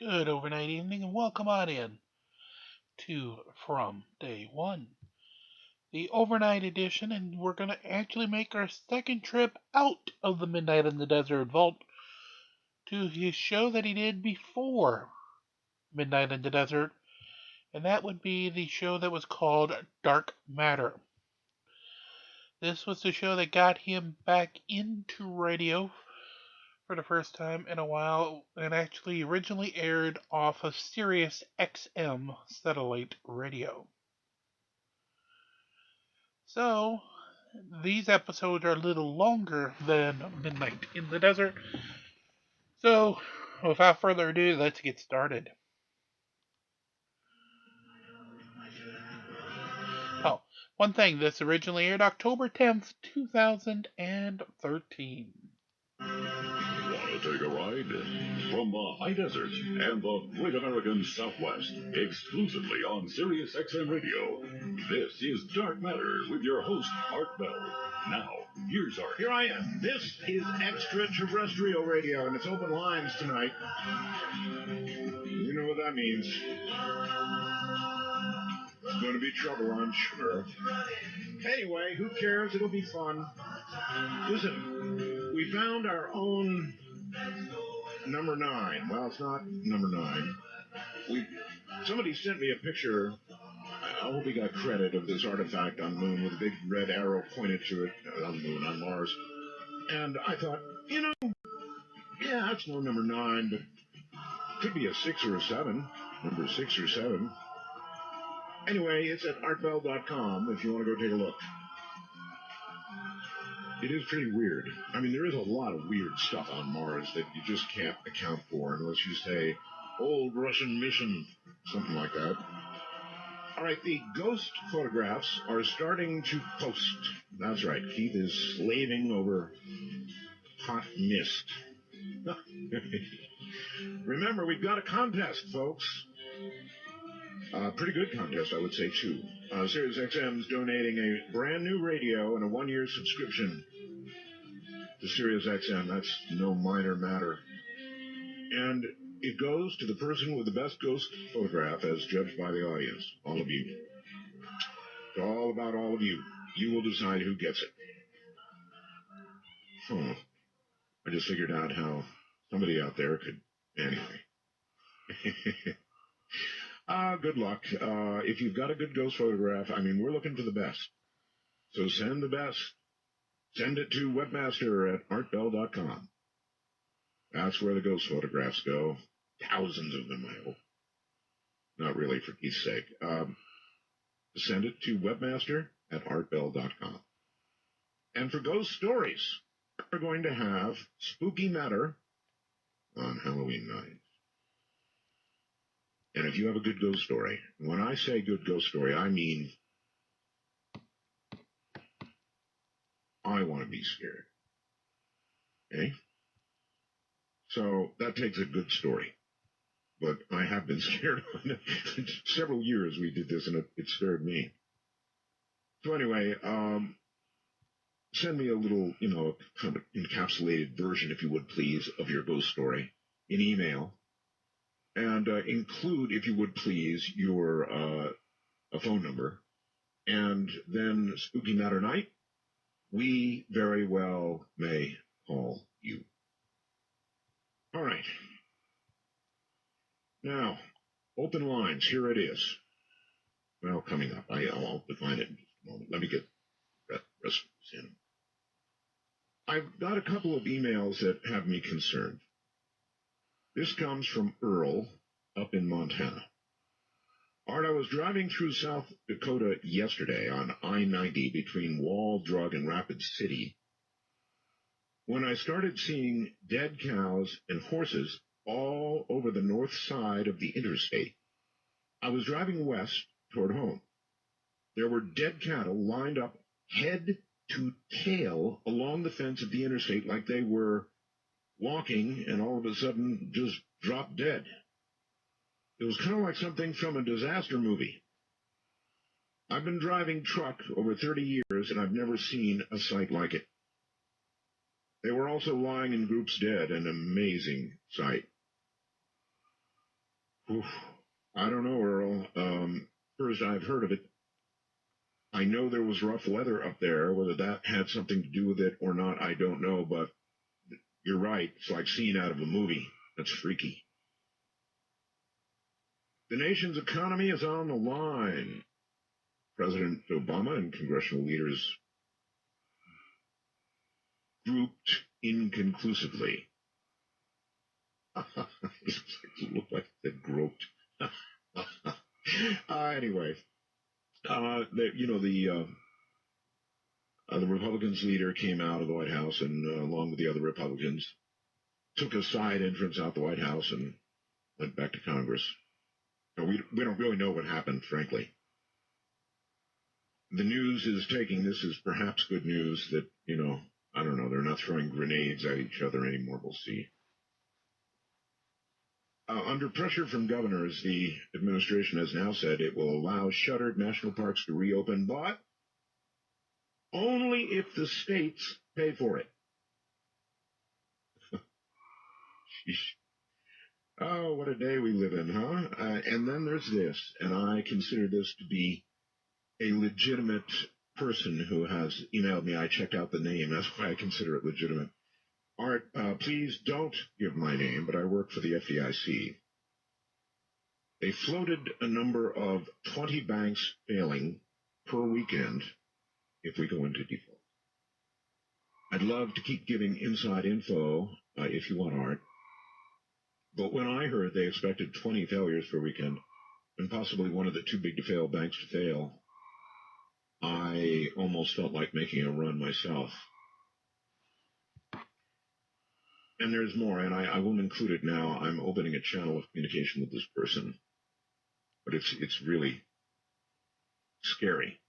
Good overnight evening and welcome on in to From Day One, the overnight edition, and we're going to actually make our second trip out of the Midnight in the Desert vault to his show that he did before Midnight in the Desert, and that would be the show that was called Dark Matter. This was the show that got him back into radio for the first time in a while, and actually originally aired off of Sirius XM satellite radio. So, these episodes are a little longer than Midnight in the Desert. So, without further ado, let's get started. Oh, one thing, this originally aired October 10th, 2013. Want to take a ride? From the high desert and the great American Southwest, exclusively on Sirius XM Radio, this is Dark Matter with your host, Art Bell. Now, here's Art. Here I am. This is extraterrestrial radio, and it's open lines tonight. You know what that means. It's going to be trouble, I'm sure. Anyway, who cares? It'll be fun. Listen, we found our own number 9. Well, it's not number 9. Somebody sent me a picture. I hope he got credit of this artifact on the moon with a big red arrow pointed to it. On the moon, on Mars. And I thought, yeah, that's no number 9, but it could be a 6 or a 7. Number 6 or 7. Anyway, it's at artbell.com if you want to go take a look. It is pretty weird. I mean, there is a lot of weird stuff on Mars that you just can't account for unless you say, old Russian mission, something like that. All right, the ghost photographs are starting to post. That's right, Keith is slaving over hot mist. Remember, we've got a contest, folks. Pretty good contest, I would say, too. Sirius XM's donating a brand new radio and a 1-year subscription to Sirius XM. That's no minor matter. And it goes to the person with the best ghost photograph as judged by the audience, all of you. It's all about all of you. You will decide who gets it. I just figured out how somebody out there could... Anyway. Good luck. If you've got a good ghost photograph, I mean, we're looking for the best. So send the best. Send it to webmaster@artbell.com. That's where the ghost photographs go. Thousands of them, I hope. Not really, for Keith's sake. Send it to webmaster@artbell.com. And for ghost stories, we're going to have Spooky Matter on Halloween night. And if you have a good ghost story, when I say good ghost story, I mean I want to be scared. Okay? So that takes a good story. But I have been scared. Several years we did this, and it scared me. So anyway, send me a little, kind of encapsulated version, if you would please, of your ghost story in email. And include, if you would please, your a phone number. And then Spooky Matter Night, we very well may call you. All right. Now, open lines. Here it is. Well, coming up. I'll define it in just a moment. Let me get that rest in. I've got a couple of emails that have me concerned. This comes from Earl up in Montana. Art, I was driving through South Dakota yesterday on I-90 between Wall, Drug, and Rapid City when I started seeing dead cows and horses all over the north side of the interstate. I was driving west toward home. There were dead cattle lined up head to tail along the fence of the interstate like they were walking and all of a sudden just dropped dead. It was kind of like something from a disaster movie. I've been driving truck over 30 years, and I've never seen a sight like it. They were also lying in groups dead, an amazing sight. Oof. I don't know, Earl. First, I've heard of it. I know there was rough weather up there. Whether that had something to do with it or not, I don't know. But you're right. It's like scene out of a movie. That's freaky. The nation's economy is on the line. President Obama and congressional leaders grouped inconclusively. It looked like they groped. Anyway, the Republicans leader came out of the White House and, along with the other Republicans, took a side entrance out the White House and went back to Congress. Now, we don't really know what happened, frankly. The news is taking this as perhaps good news that, I don't know, they're not throwing grenades at each other anymore. We'll see. Under pressure from governors, the administration has now said it will allow shuttered national parks to reopen, but only if the states pay for it. Oh, what a day we live in, huh? And then there's this, and I consider this to be a legitimate person who has emailed me. I checked out the name. That's why I consider it legitimate. Art, please don't give my name, but I work for the FDIC. They floated a number of 20 banks failing per weekend if we go into default. I'd love to keep giving inside info if you want, Art. But when I heard they expected 20 failures per weekend, and possibly one of the too big to fail banks to fail, I almost felt like making a run myself. And there's more, and I won't include it now. I'm opening a channel of communication with this person. But it's really scary,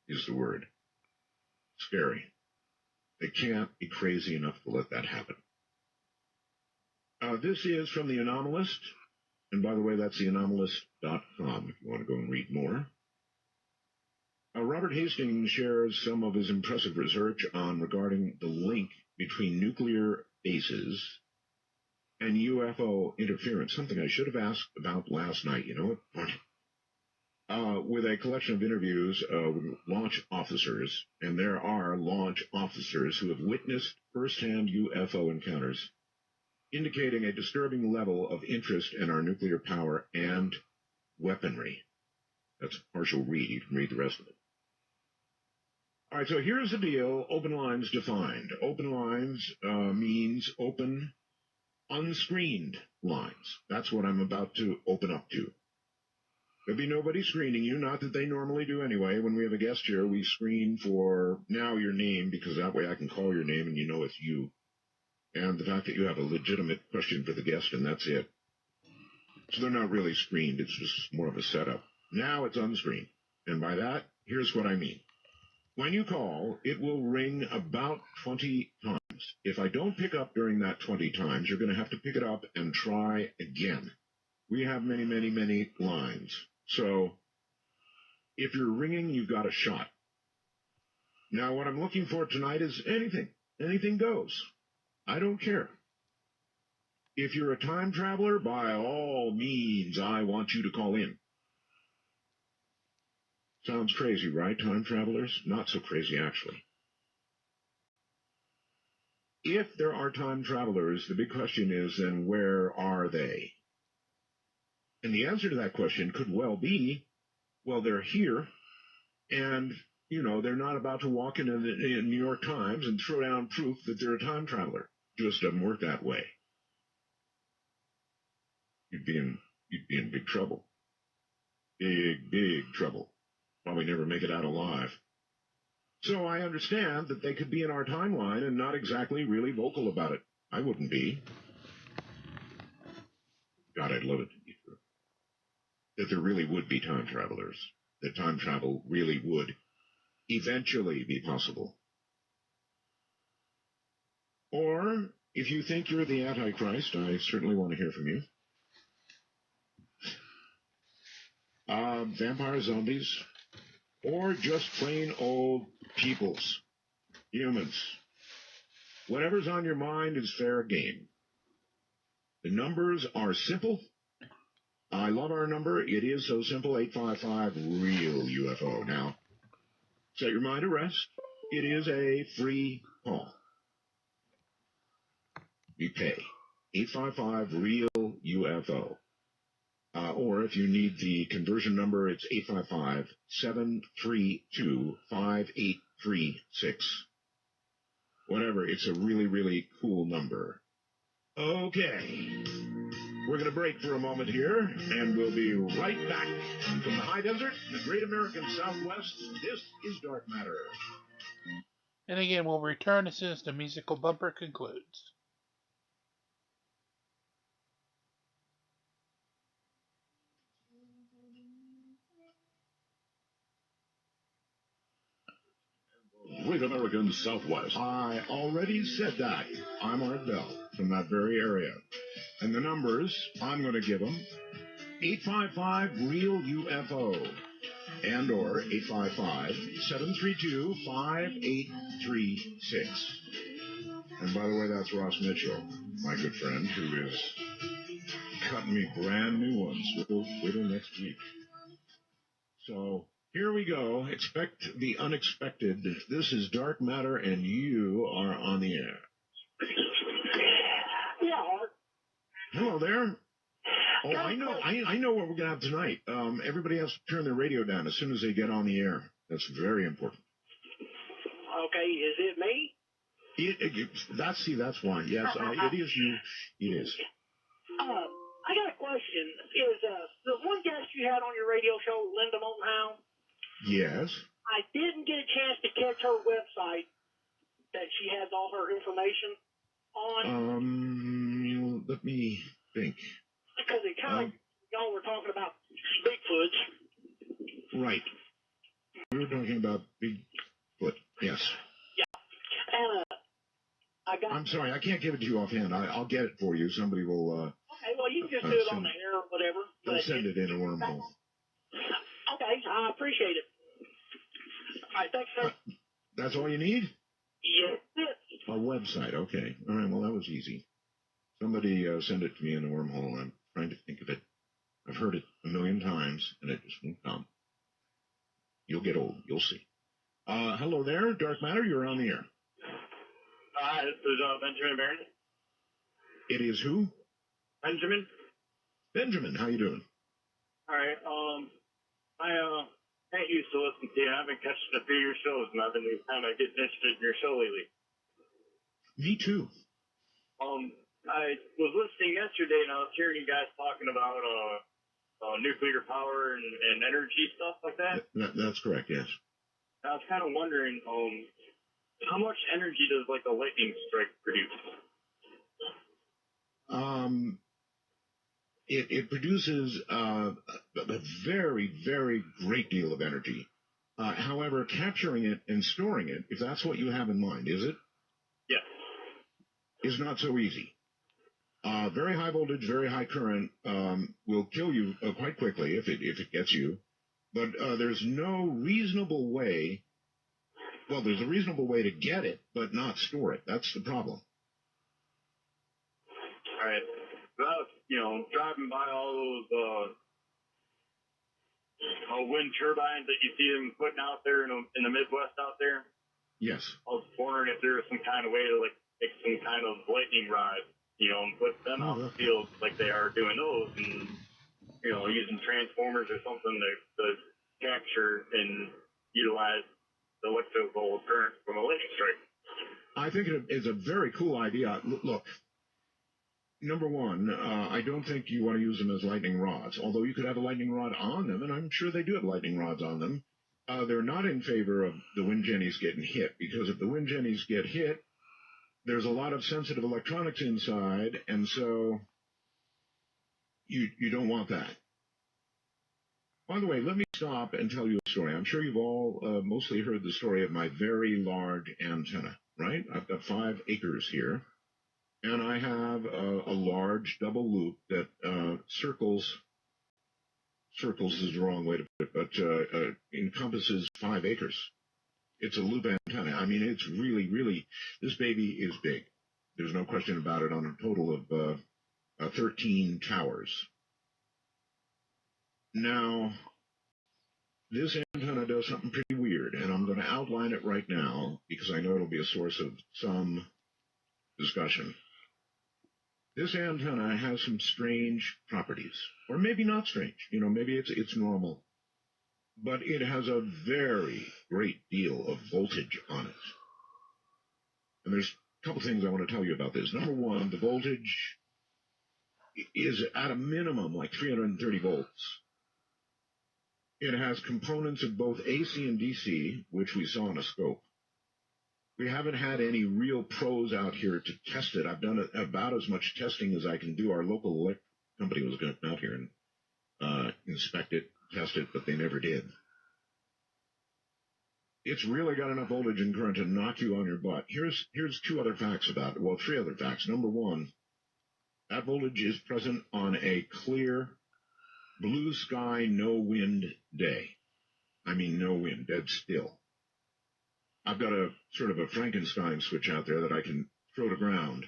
is the word. Scary. They can't be crazy enough to let that happen. This is from The Anomalist. And by the way, that's theanomalist.com if you want to go and read more. Robert Hastings shares some of his impressive research regarding the link between nuclear bases and UFO interference, something I should have asked about last night, with a collection of interviews with launch officers, and there are launch officers who have witnessed firsthand UFO encounters, indicating a disturbing level of interest in our nuclear power and weaponry. That's a partial read. You can read the rest of it. All right, so here's the deal. Open lines defined. Open lines means open, unscreened lines. That's what I'm about to open up to. There'll be nobody screening you, not that they normally do anyway. When we have a guest here, we screen for now your name, because that way I can call your name and you know it's you. And the fact that you have a legitimate question for the guest, and that's it. So they're not really screened. It's just more of a setup. Now it's unscreened. And by that, here's what I mean. When you call, it will ring about 20 times. If I don't pick up during that 20 times, you're going to have to pick it up and try again. We have many, many, many lines. So if you're ringing, you've got a shot. Now, what I'm looking for tonight is anything. Anything goes. I don't care. If you're a time traveler, by all means, I want you to call in. Sounds crazy, right, time travelers? Not so crazy, actually. If there are time travelers, the big question is, then where are they? And the answer to that question could well be, well, they're here, and, they're not about to walk into the New York Times and throw down proof that they're a time traveler. It just doesn't work that way. You'd be in big trouble. Big, big trouble. Probably never make it out alive. So I understand that they could be in our timeline and not exactly really vocal about it. I wouldn't be. God, I'd love it to be true. That there really would be time travelers. That time travel really would eventually be possible. Or, if you think you're the Antichrist, I certainly want to hear from you. Vampire zombies, or just plain old peoples, humans. Whatever's on your mind is fair game. The numbers are simple, I love our number. It is so simple, 855-REAL-UFO. Now, set your mind at rest. It is a free call. You pay. 855-REAL-UFO. Or if you need the conversion number, it's 855-732-5836. Whatever, it's a really, really cool number. Okay. We're going to break for a moment here, and we'll be right back from the high desert, the great American Southwest. This is Dark Matter. And again, we'll return as soon as the musical bumper concludes. Great American Southwest. I already said that. I'm Art Bell from that very area. And the numbers, I'm going to give them 855-REAL-UFO and or 855-732-5836. And by the way, that's Ross Mitchell, my good friend, who is cutting me brand new ones. Wait till next week. So here we go. Expect the unexpected. This is Dark Matter, and you are on the air. Yeah, Art. Hello there. Oh, I know what we're going to have tonight. Everybody has to turn their radio down as soon as they get on the air. That's very important. Okay, is it me? That's why. Yes, it is you. It is. I got a question. Is the one guest you had on your radio show, Linda Motenhound? Yes. I didn't get a chance to catch her website that she has all her information on. Let me think. Because it kind of, y'all were talking about Bigfoots. Right. We were talking about Bigfoot. Yes. Yeah. And I'm sorry, I can't give it to you offhand. I'll get it for you. Somebody will. Okay, well, you can just do it on the air or whatever. They'll send it in a wormhole. Okay, I appreciate it. All right, thanks, sir. That's all you need? Yes. A website, okay. All right, well, that was easy. Somebody send it to me in a wormhole. I'm trying to think of it. I've heard it a million times, and it just won't come. You'll get old. You'll see. Hello there, Dark Matter. You're on the air. Hi, this is Benjamin Barron. It is who? Benjamin. Benjamin, how you doing? All right. I ain't used to listen to you. I've been catching a few of your shows, and I've been kind of getting interested in your show lately. Me too. I was listening yesterday, and I was hearing you guys talking about nuclear power and energy stuff like that. That's correct. Yes. I was kind of wondering, how much energy does like a lightning strike produce? It produces a very, very great deal of energy. However, capturing it and storing it, if that's what you have in mind, is it? Yes. Is not so easy. Very high voltage, very high current will kill you quite quickly if it gets you. But there's no reasonable way. Well, there's a reasonable way to get it, but not store it. That's the problem. All right. So I was, driving by all those wind turbines that you see them putting out there in the Midwest out there. Yes. I was wondering if there was some kind of way to like make some kind of lightning rod, and put them out in the field like they are doing those, and using transformers or something to capture and utilize the electrical current from a lightning strike. I think it is a very cool idea. Look, number one, I don't think you want to use them as lightning rods, although you could have a lightning rod on them, and I'm sure they do have lightning rods on them. They're not in favor of the wind jennies getting hit, because if the wind jennies get hit, there's a lot of sensitive electronics inside, and so you don't want that. By the way, let me stop and tell you a story. I'm sure you've all mostly heard the story of my very large antenna, right? I've got 5 acres here, and I have a large double loop that circles is the wrong way to put it, but encompasses 5 acres. It's a loop antenna. I mean, it's really, really, this baby is big. There's no question about it, on a total of 13 towers. Now, this antenna does something pretty weird, and I'm going to outline it right now because I know it'll be a source of some discussion. This antenna has some strange properties, or maybe not strange. Maybe it's normal, but it has a very great deal of voltage on it. And there's a couple things I want to tell you about this. Number one, the voltage is at a minimum like 330 volts. It has components of both AC and DC, which we saw in a scope. We haven't had any real pros out here to test it. I've done about as much testing as I can do. Our local electric company was going to come out here and inspect it, test it, but they never did. It's really got enough voltage and current to knock you on your butt. Here's two other facts about it. Well, three other facts. Number one, that voltage is present on a clear, blue sky, no wind day. I mean no wind, dead still. I've got a sort of a Frankenstein switch out there that I can throw to ground,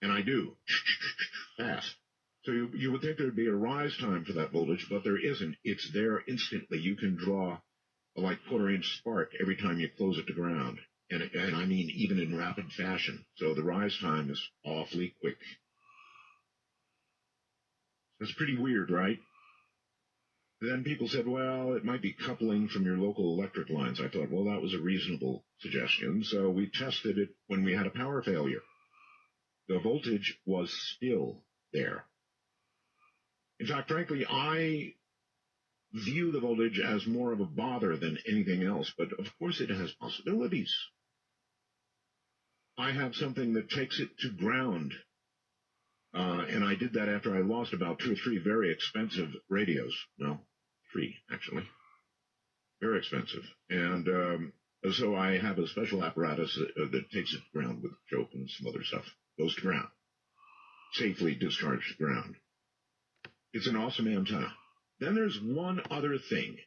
and I do, fast. So you would think there'd be a rise time for that voltage, but there isn't. It's there instantly. You can draw a like quarter-inch spark every time you close it to ground, and I mean even in rapid fashion. So the rise time is awfully quick. That's pretty weird, right? Then people said, well, it might be coupling from your local electric lines. I thought, well, that was a reasonable suggestion. So we tested it when we had a power failure. The voltage was still there. In fact, frankly, I view the voltage as more of a bother than anything else, but of course it has possibilities. I have something that takes it to ground, and I did that after I lost about 2 or 3 very expensive radios. Well, 3, actually. Very expensive. And so I have a special apparatus that takes it to ground with choke and some other stuff. Goes to ground. Safely discharged to ground. It's an awesome antenna. Then there's one other thing.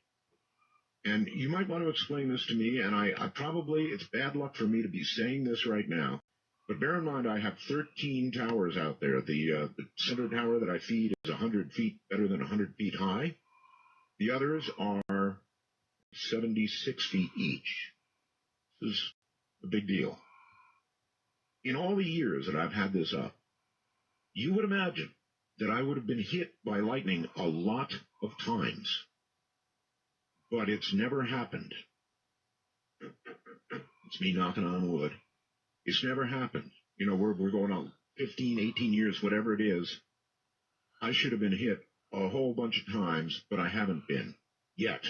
And you might want to explain this to me, and I probably, it's bad luck for me to be saying this right now, but bear in mind I have 13 towers out there. The center tower that I feed is 100 feet, better than 100 feet high. The others are 76 feet each. This is a big deal. In all the years that I've had this up, you would imagine that I would have been hit by lightning a lot of times. But it's never happened. It's me knocking on wood. It's never happened. We're going on 15, 18 years, whatever it is. I should have been hit a whole bunch of times, but I haven't been yet.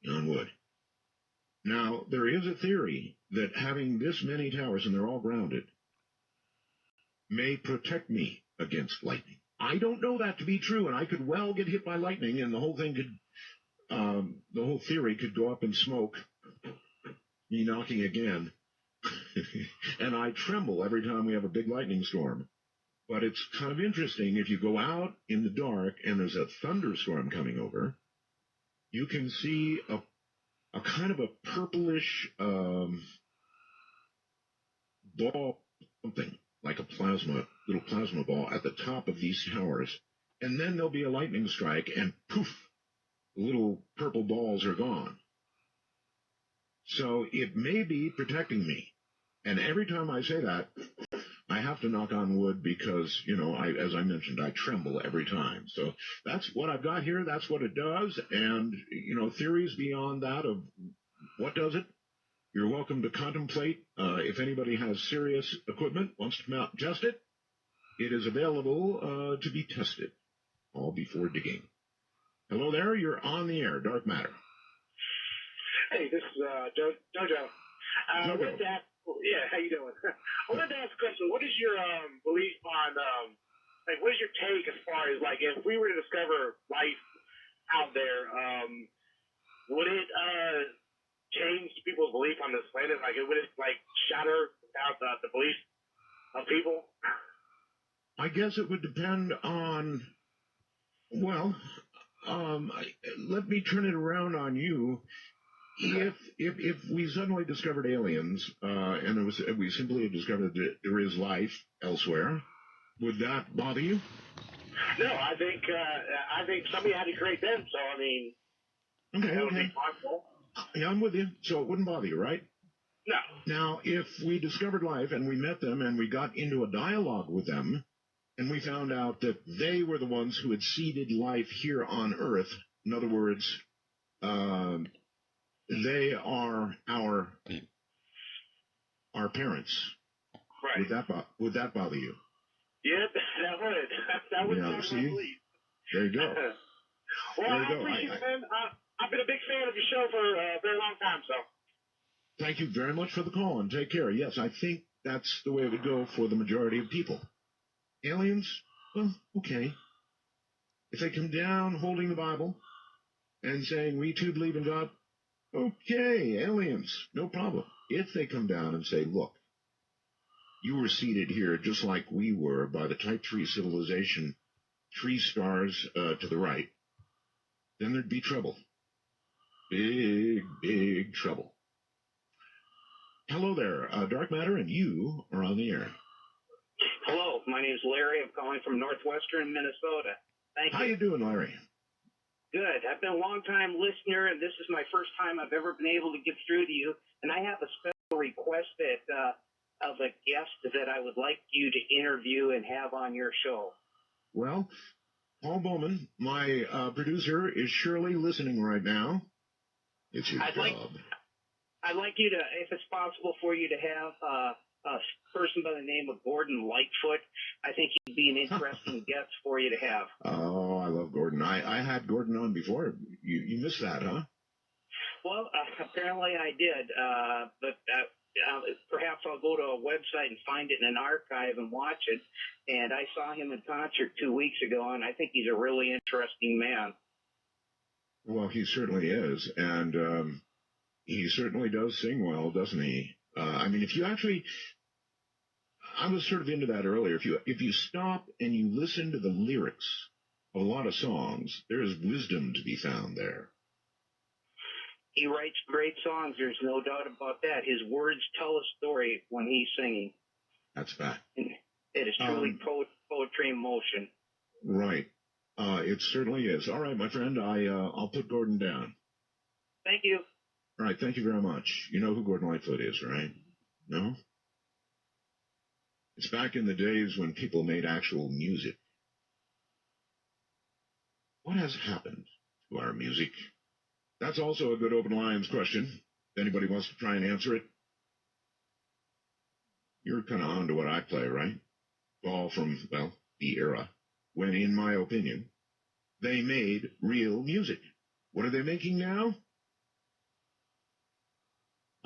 On wood. Now, there is a theory that having this many towers, and they're all grounded, may protect me against lightning. I don't know that to be true, and I could well get hit by lightning, and the whole thing could, the whole theory could go up in smoke, me knocking again, and I tremble every time we have a big lightning storm. But it's kind of interesting, if you go out in the dark and there's a thunderstorm coming over, you can see a kind of a purplish ball, something like a little plasma ball at the top of these towers, and then there'll be a lightning strike, and poof, the little purple balls are gone. So it may be protecting me. And every time I say that, I have to knock on wood because, as I mentioned, I tremble every time. So that's what I've got here. That's what it does. And, theories beyond that of what does it, you're welcome to contemplate. If anybody has serious equipment, wants to come out and test it, it is available to be tested, all before digging. Hello there, you're on the air, Dark Matter. Hey, this is Jojo. I wanted to ask, how you doing? I wanted to ask a question. What is your belief on, what is your take as far as, if we were to discover life out there, would it change people's belief on this planet? Would it, shatter out the belief of people? I guess it would depend on, let me turn it around on you. If we suddenly discovered aliens, and we simply discovered that there is life elsewhere, would that bother you? No, I think somebody had to create them. So I mean, that would be possible. Yeah, I'm with you. So it wouldn't bother you, right? No. Now, if we discovered life and we met them and we got into a dialogue with them and we found out that they were the ones who had seeded life here on Earth, in other words, they are our parents. Right. Would that bother you? Yeah, that would. That would see? There you go. Well, I appreciate it, man. I've been a big fan of your show for a very long time, so. Thank you very much for the call, and take care. Yes, I think that's the way it would go for the majority of people. Aliens? Well, okay. If they come down holding the Bible and saying, we too believe in God, okay, aliens, no problem. If they come down and say, look, you were seated here just like we were by the type 3 civilization, 3 stars to the right, then there'd be trouble. Big, big trouble. Hello there, Dark Matter, and you are on the air. Hello, my name's Larry. I'm calling from northwestern Minnesota. Thank you. How you doing, Larry? Good. I've been a long-time listener, and this is my first time I've ever been able to get through to you. And I have a special request of a guest that I would like you to interview and have on your show. Well, Paul Bowman, my producer, is surely listening right now. It's his job. I'd like you to, if it's possible for you to have a person by the name of Gordon Lightfoot. I think he'd be an interesting guest for you to have. Oh, I love Gordon. I had Gordon on before. You missed that, huh? Well, apparently I did, but perhaps I'll go to a website and find it in an archive and watch it. And I saw him in concert 2 weeks ago, and I think he's a really interesting man. Well, he certainly is, and he certainly does sing well, doesn't he? I mean, if you actually, I was sort of into that earlier. If you stop and you listen to the lyrics of a lot of songs, there is wisdom to be found there. He writes great songs. There's no doubt about that. His words tell a story when he's singing. That's fact. It is truly poetry in motion. Right. It certainly is. All right, my friend, I'll put Gordon down. Thank you. All right, thank you very much. You know who Gordon Lightfoot is, right? No? It's back in the days when people made actual music. What has happened to our music? That's also a good open lines question. If anybody wants to try and answer it. You're kind of on to what I play, right? All from, well, the era when, in my opinion, they made real music. What are they making now?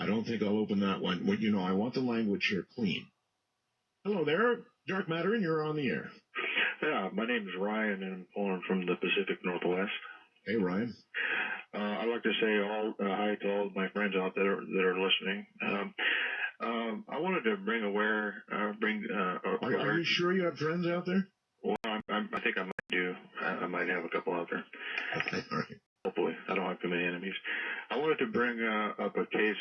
I don't think I'll open that one. Well, you know, I want the language here clean. Hello there, Dark Matter, and you're on the air. Yeah, my name is Ryan, and I'm calling from the Pacific Northwest. Hey, Ryan. I'd like to say hi to all of my friends out there that are listening. I wanted to bring Are you sure you have friends out there? Well, I think I might do. I might have a couple out there. Okay, all right. Hopefully, I don't have too many enemies. I wanted to bring up a case.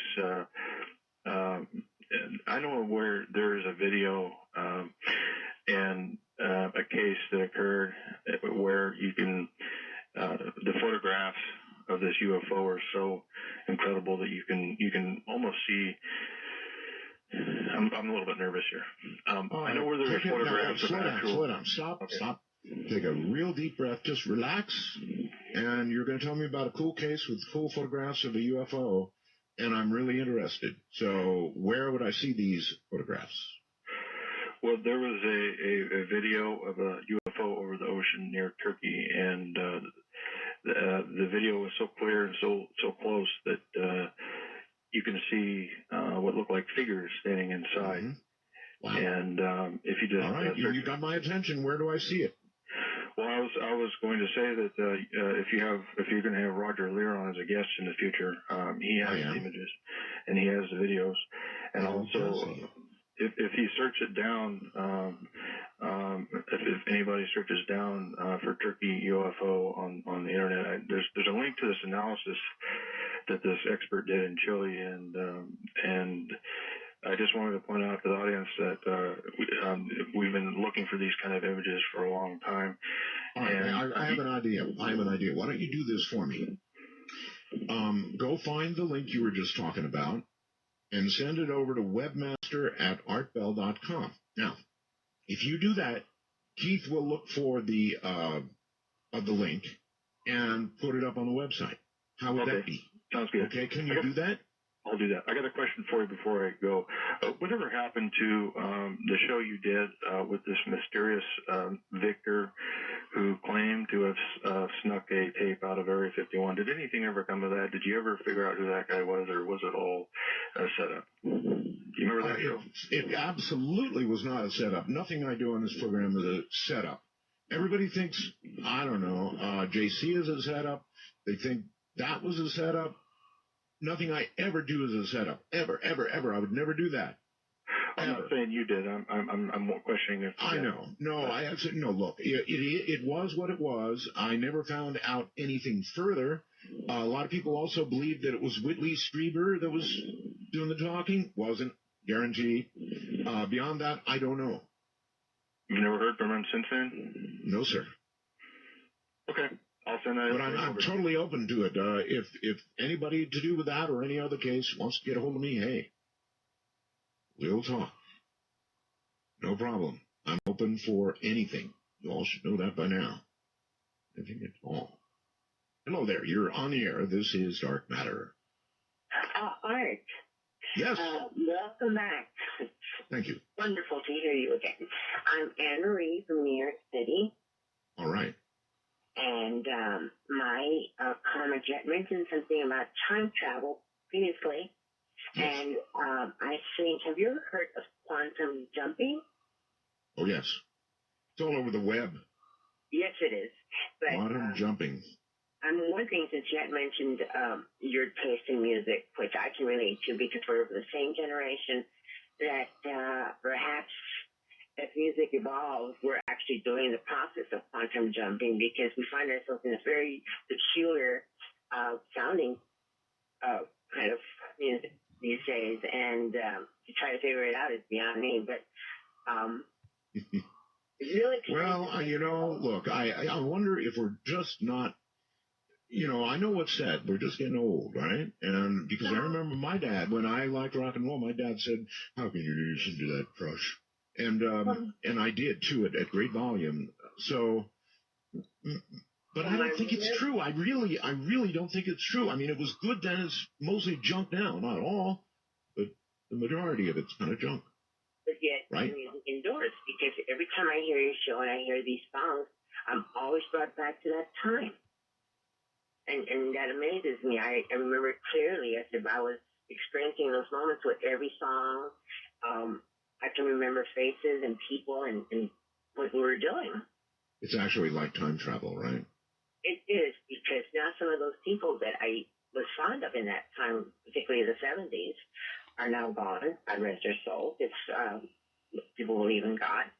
I know where there is a video and a case that occurred where you can. The photographs of this UFO are so incredible that you can almost see. I'm a little bit nervous here. I know where there are photographs of actual. Slow down. Stop. Take a real deep breath. Just relax. And you're going to tell me about a cool case with cool photographs of a UFO, and I'm really interested. So where would I see these photographs? Well, there was a video of a UFO over the ocean near Turkey, and the video was so clear and so close that you can see what looked like figures standing inside. Mm-hmm. Wow. And if you just all right, you got my attention. Where do I see it? Well, I was going to say that if you're going to have Roger Lear on as a guest in the future, he has the images and he has the videos, and also if you search it down, if anybody searches down for Turkey UFO on the internet, there's a link to this analysis that this expert did in Chile, and I just wanted to point out to the audience that we've been looking for these kind of images for a long time. All right, I have an idea. Why don't you do this for me? Go find the link you were just talking about and send it over to webmaster@artbell.com. Now, if you do that, Keith will look for the link and put it up on the website. How would that be? Sounds good. Okay, can you do that? I'll do that. I got a question for you before I go. Whatever happened to the show you did with this mysterious victor who claimed to have snuck a tape out of Area 51? Did anything ever come of that? Did you ever figure out who that guy was, or was it all set up? Do you remember that show? It absolutely was not a setup. Nothing I do on this program is a setup. Everybody thinks, I don't know, JC is a setup. They think that was a setup. Nothing I ever do is a setup. Ever. I would never do that. I'm not saying you did. I'm questioning if. I know. No, I said no. Look, it was what it was. I never found out anything further. A lot of people also believe that it was Whitley Strieber that was doing the talking. Wasn't, guaranteed. Beyond that, I don't know. You've never heard from him since then? No, sir. Okay. I'll send that. But I'm totally open to it. If anybody to do with that or any other case wants to get a hold of me, hey, we'll talk. No problem. I'm open for anything. You all should know that by now. Anything at all. Hello there. You're on the air. This is Dark Matter. Art. Yes. Welcome back. Thank you. Wonderful to hear you again. I'm Anne Marie from New York City. All right. And my comment yet mentioned something about time travel previously. Yes. And I think, have you ever heard of quantum jumping? Oh, yes. It's all over the web. Yes, it is. But, Quantum jumping. I'm wondering, since you had mentioned your taste in music, which I can relate to because we're of the same generation, that perhaps as music evolves, we're actually doing the process of quantum jumping because we find ourselves in a very peculiar sounding kind of music these days. And to try to figure it out is beyond me. But really, well, look, I wonder if we're just not, I know what's said. We're just getting old, right? And because I remember my dad, when I liked rock and roll, my dad said, how can you listen to that crush? And I did too at great volume. So, but I don't think it's true. I really don't think it's true. I mean, it was good then. It's mostly junk now. Not all, but the majority of it's kind of junk. But yet, right? Music endures, because every time I hear your show and I hear these songs, I'm always brought back to that time. And that amazes me. I remember clearly as if I was experiencing those moments with every song. I can remember faces and people and what we were doing. It's actually like time travel, right? It is, because now some of those people that I was fond of in that time, particularly the 70s, are now gone. God rest their soul. It's people believe in God.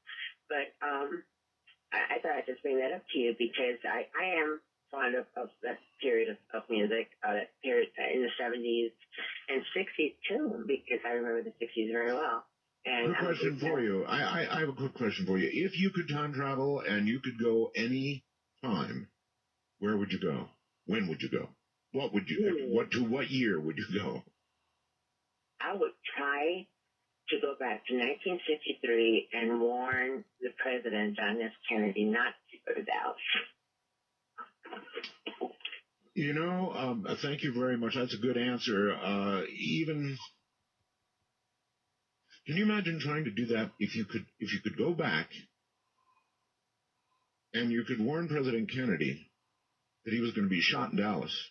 But I thought I'd just bring that up to you because I am fond of that period of music, that period in the 70s and 60s too, because I remember the 60s very well. And quick question for you. I have a quick question for you. If you could time travel and you could go any time, where would you go? When would you go? What would you? To what year would you go? I would try to go back to 1963 and warn the president, John F. Kennedy, not to go to Dallas. Thank you very much. That's a good answer. Can you imagine trying to do that if you could go back and you could warn President Kennedy that he was going to be shot in Dallas?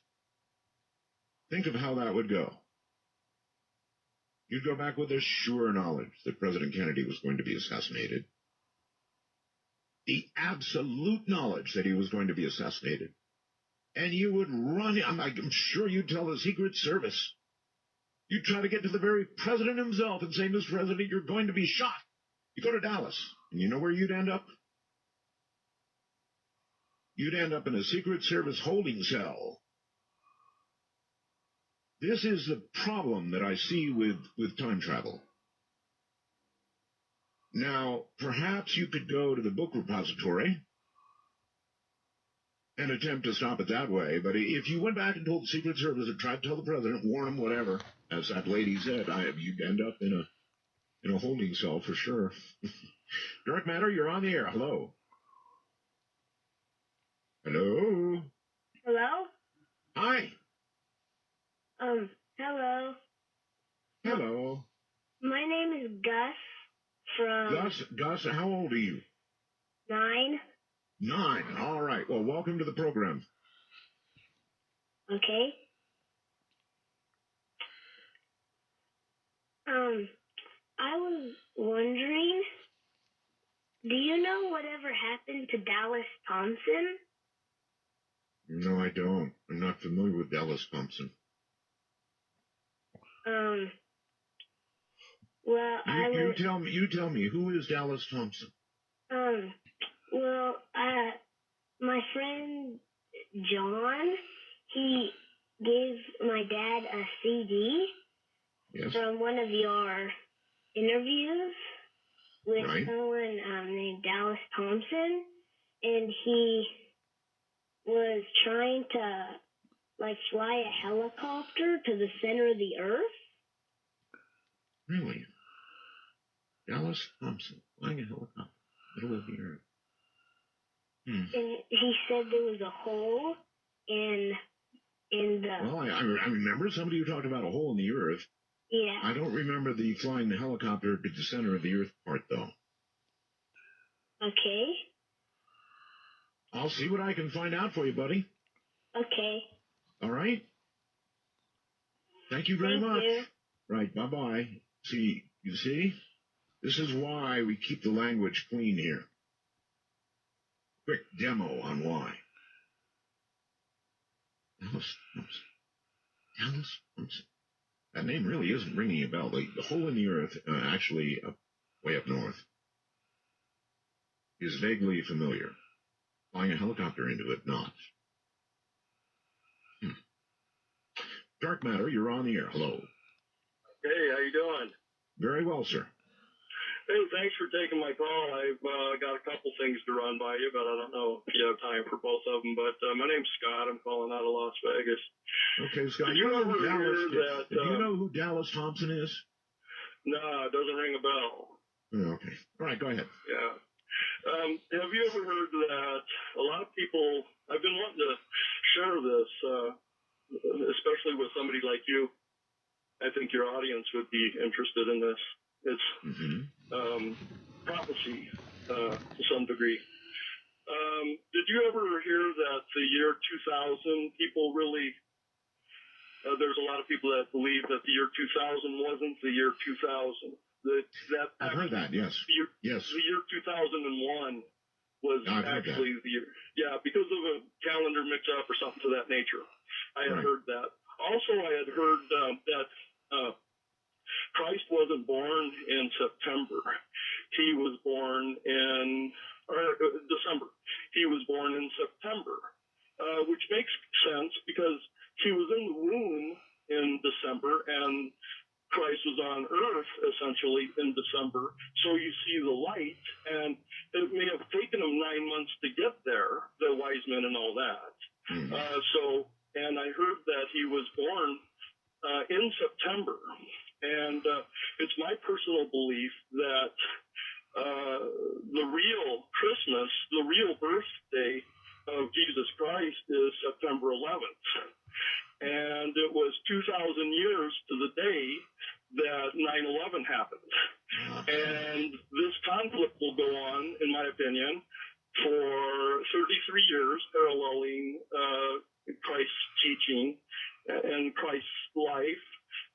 Think of how that would go. You'd go back with a sure knowledge that President Kennedy was going to be assassinated. The absolute knowledge that he was going to be assassinated. And you would run, I'm sure you'd tell the Secret Service. You'd try to get to the very president himself and say, Mr. President, you're going to be shot. You go to Dallas, and you know where you'd end up? You'd end up in a Secret Service holding cell. This is the problem that I see with time travel. Now, perhaps you could go to the book repository and attempt to stop it that way. But if you went back and told the Secret Service or tried to tell the president, warn him, whatever, as that lady said, you'd end up in a holding cell for sure. Dark Matter, you're on the air. Hello. Hello. Hello? Hi. Hello. Hello. My name is Gus from... Gus, how old are you? 9. 9. All right. Well, welcome to the program. Okay. I was wondering, do you know whatever happened to Dallas Thompson? No, I don't. I'm not familiar with Dallas Thompson. Well, You tell me, who is Dallas Thompson? Well, my friend John, he gave my dad a CD from one of your interviews with someone named Dallas Thompson, and he was trying to, fly a helicopter to the center of the earth. Really? Dallas Thompson flying a helicopter, middle of the earth. And he said there was a hole in the... Well, I remember somebody who talked about a hole in the earth. Yeah. I don't remember the flying the helicopter to the center of the earth part, though. Okay. I'll see what I can find out for you, buddy. Okay. All right? Thank you very much. You. Right, bye-bye. You see? This is why we keep the language clean here. Quick demo on why. Dallas Thompson. Dallas Thompson. That name really isn't ringing a bell. The hole in the earth, actually way up north, is vaguely familiar. Flying a helicopter into it, not. Dark Matter, you're on the air. Hello. Hey, how you doing? Very well, sir. Hey, thanks for taking my call. I've got a couple things to run by you, but I don't know if you have time for both of them. But my name's Scott. I'm calling out of Las Vegas. Okay, Scott. Do you know who Dallas Thompson is? No, it doesn't ring a bell. Oh, okay. All right, go ahead. Yeah. Have you ever heard that a lot of people, I've been wanting to share this, especially with somebody like you. I think your audience would be interested in this. It's prophecy to some degree. Did you ever hear that the year 2000, people really, there's a lot of people that believe that the year 2000 wasn't the year 2000. I've heard that, yes. The year 2001 was actually the year. Yeah, because of a calendar mix-up or something to that nature. I had heard that. Also, I had heard that Christ wasn't born in September. He was born in December. He was born in September, which makes sense because he was in the womb in December and Christ was on earth essentially in December. So you see the light, and it may have taken him 9 months to get there, the wise men and all that. And I heard that he was born in September. And it's my personal belief that the real Christmas, the real birthday of Jesus Christ is September 11th. And it was 2,000 years to the day that 9/11 happened. And this conflict will go on, in my opinion, for 33 years, paralleling Christ's teaching and Christ's life.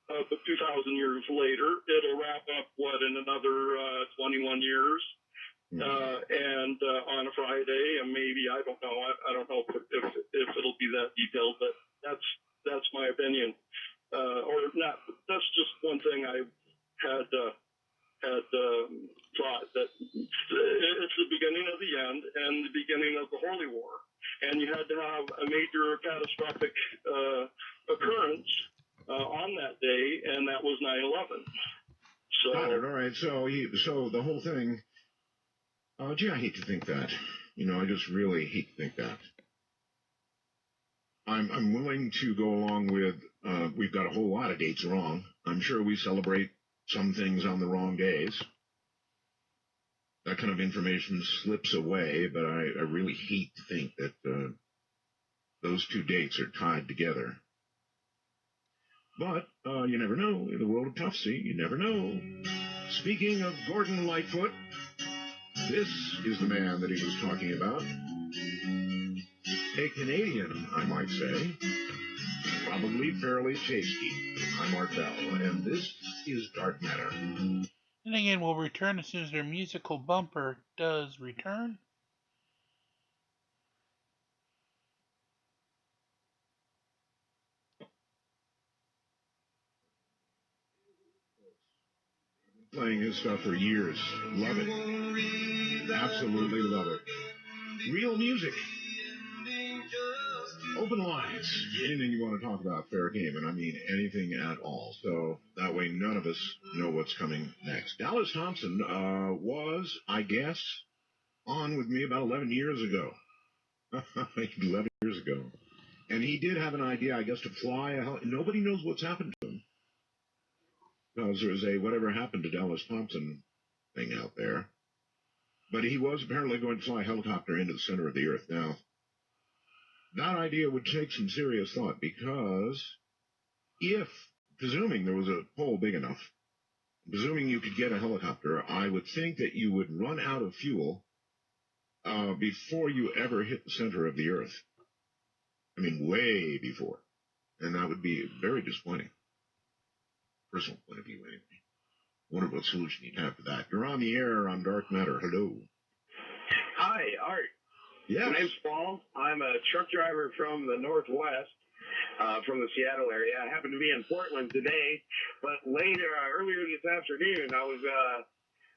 But 2,000 years later, it'll wrap up, in another 21 years. And on a Friday, and maybe, I don't know. I don't know if it'll be that detailed, but that's my opinion. Or not. That's just one thing I had thought, that it's the beginning of the end and the beginning of the Holy War. And you had to have a major catastrophic occurrence on that day, and that was 9/11. So, got it. All right. So so the whole thing, gee, I hate to think that. I just really hate to think that. I'm willing to go along with, we've got a whole lot of dates wrong. I'm sure we celebrate some things on the wrong days. That kind of information slips away, but I really hate to think that those two dates are tied together. But you never know. In the world of prophecy, you never know. Speaking of Gordon Lightfoot, this is the man that he was talking about. A Canadian, I might say. Probably fairly tasty. I'm Art Bell, and this is Dark Matter. And again, we'll return as soon as their musical bumper does return. Playing his stuff for years. Love it. Absolutely love it. Real music. Open lines. Anything you want to talk about, fair game, and I mean anything at all. So that way none of us know what's coming next. Dallas Thompson was, I guess, on with me about 11 years ago. 11 years ago. And he did have an idea, I guess, to fly a nobody knows what's happened to him. Because there's a whatever happened to Dallas Thompson thing out there. But he was apparently going to fly a helicopter into the center of the earth. Now, that idea would take some serious thought, because if, presuming there was a hole big enough, presuming you could get a helicopter, I would think that you would run out of fuel before you ever hit the center of the earth. I mean, way before. And that would be very disappointing. Personal point of view, anyway. Wonder what solution you'd have for that. You're on the air on Dark Matter. Hello. Hi, Art. Yes. My name's Paul. I'm a truck driver from the Northwest, from the Seattle area. I happen to be in Portland today, but earlier this afternoon, I was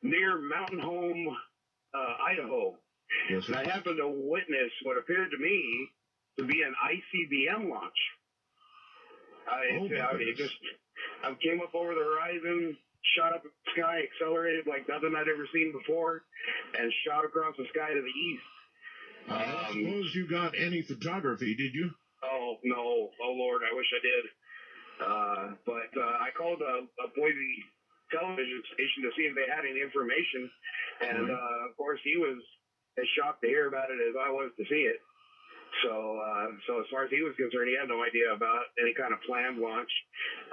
near Mountain Home, Idaho. Yes, and I happened to witness what appeared to me to be an ICBM launch. I came up over the horizon, shot up in the sky, accelerated like nothing I'd ever seen before, and shot across the sky to the east. I suppose you got any photography, did you? Oh, no. Oh, Lord, I wish I did. But I called a Boise television station to see if they had any information, and, of course, he was as shocked to hear about it as I was to see it. So as far as he was concerned, he had no idea about any kind of planned launch.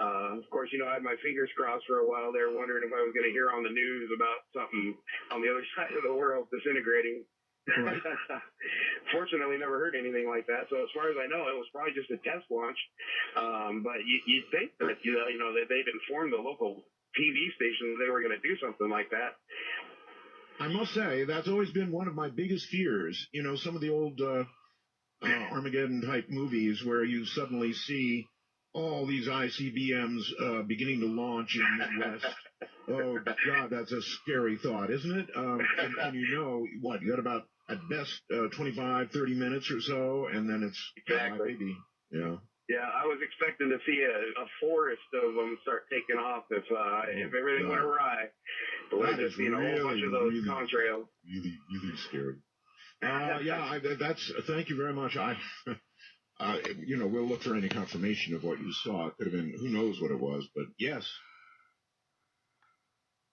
Of course, I had my fingers crossed for a while there, wondering if I was going to hear on the news about something on the other side of the world disintegrating. Right. Fortunately, never heard anything like that. So as far as I know, it was probably just a test launch. But you'd think that, that they'd informed the local TV station that they were going to do something like that. I must say, that's always been one of my biggest fears. Some of the old Armageddon-type movies where you suddenly see all these ICBMs beginning to launch in the Midwest. Oh, God, that's a scary thought, isn't it? And you got about, at best, 25, 30 minutes or so, and then it's exactly. Maybe. Yeah. Yeah, I was expecting to see a forest of them start taking off if everything went awry. But we're just seeing a whole bunch of those contrails. Really, really scary. Thank you very much. We'll look for any confirmation of what you saw. It could have been, who knows what it was, but yes.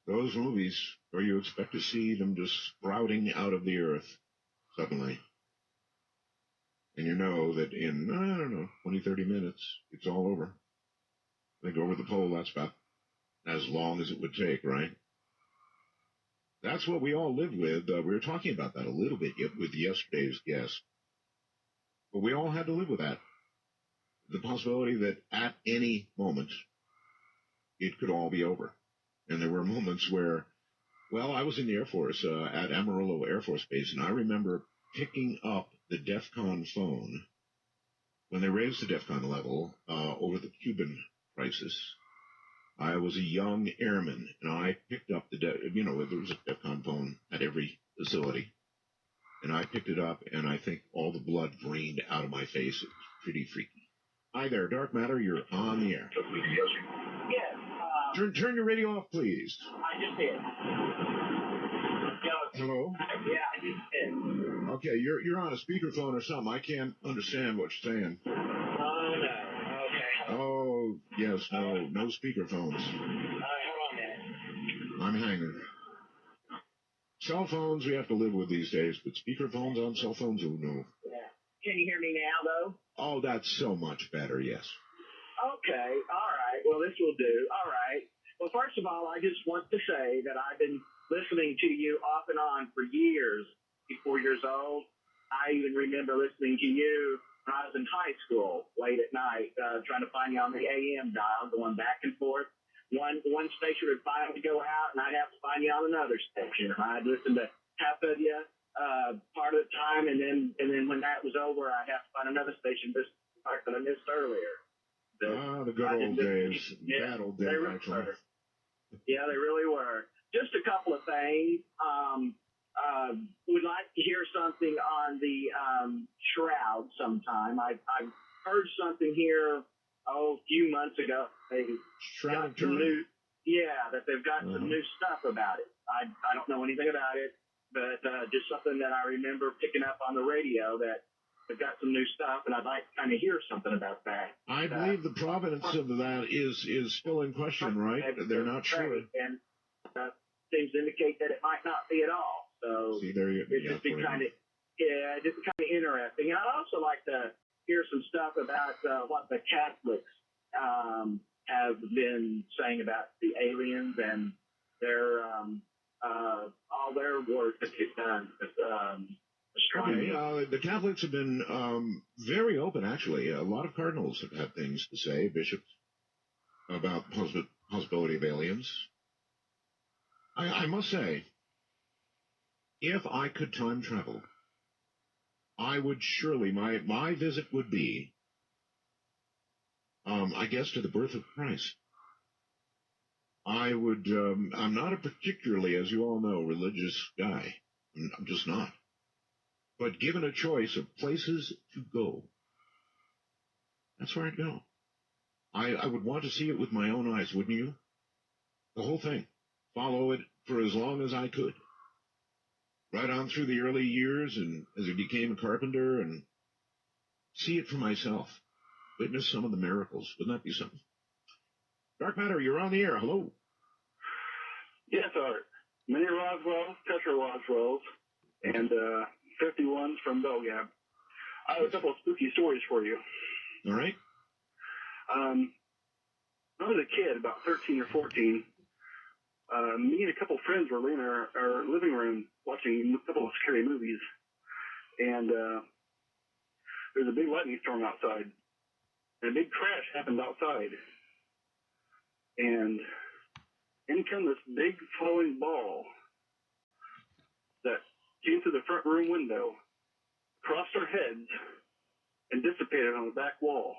Those movies where you expect to see them just sprouting out of the earth suddenly. And you know that in, 20, 30 minutes, it's all over. They go over the pole, that's about as long as it would take, right? That's what we all live with. We were talking about that a little bit with yesterday's guest. But we all had to live with that. The possibility that at any moment, it could all be over. And there were moments where, I was in the Air Force at Amarillo Air Force Base, and I remember picking up the DEFCON phone when they raised the DEFCON level over the Cuban crisis. I was a young airman, and I picked up there was a DEFCON phone at every facility. And I picked it up, and I think all the blood drained out of my face. It was pretty freaky. Hi there, Dark Matter, you're on the air. Yes, Turn your radio off, please. I just did. Hello? Yeah, I just did. Okay, you're on a speakerphone or something. I can't understand what you're saying. Oh, no. Okay. Oh, yes, no speakerphones. All right, hold on a minute. I'm hanging. Cell phones we have to live with these days, but speakerphones on cell phones, oh no. Yeah. Can you hear me now, though? Oh, that's so much better, yes. Okay, all right. Well, this will do. All right. Well, first of all, I just want to say that I've been listening to you off and on for years. 4 years old. I even remember listening to you when I was in high school, late at night, trying to find you on the AM dial, going back and forth. One station would finally go out, and I'd have to find you on another station. I'd listen to half of you part of the time, and then when that was over, I'd have to find another station that I missed earlier. The good old days. Yeah, bad old days, actually. Yeah, they really were. Just a couple of things. Would like to hear something on the shroud sometime. I've heard something here, a few months ago. They got some new, that they've got some new stuff about it. I don't know anything about it, but just something that I remember picking up on the radio that they've got some new stuff, and I'd like to kind of hear something about that. I believe the provenance of that is still in question, right? They're not sure. And seems to indicate that it might not be at all. So see, there you go. It'd just be kind of interesting. And I'd also like to hear some stuff about what the Catholics have been saying about the aliens and their all their work that they've done. Okay, the Catholics have been very open, actually. A lot of cardinals have had things to say, bishops, about the possibility of aliens. I must say, if I could time travel, I would surely, my visit would be, I guess, to the birth of Christ. I would, I'm not a particularly, as you all know, religious guy. I'm just not. But given a choice of places to go, that's where I'd go. I would want to see it with my own eyes, wouldn't you? The whole thing. Follow it for as long as I could. Right on through the early years and as I became a carpenter and see it for myself. Witness some of the miracles. Wouldn't that be something? Dark Matter, you're on the air. Hello. Yes, Art. Many Roswells, Tetra Roswells, and 51s from Belgab. I have a couple of spooky stories for you. All right. When I was a kid, about 13 or 14, me and a couple of friends were in our living room watching a couple of scary movies. And there was a big lightning storm outside. And a big crash happened outside. And in came this big flowing ball that came through the front room window, crossed our heads, and dissipated on the back wall.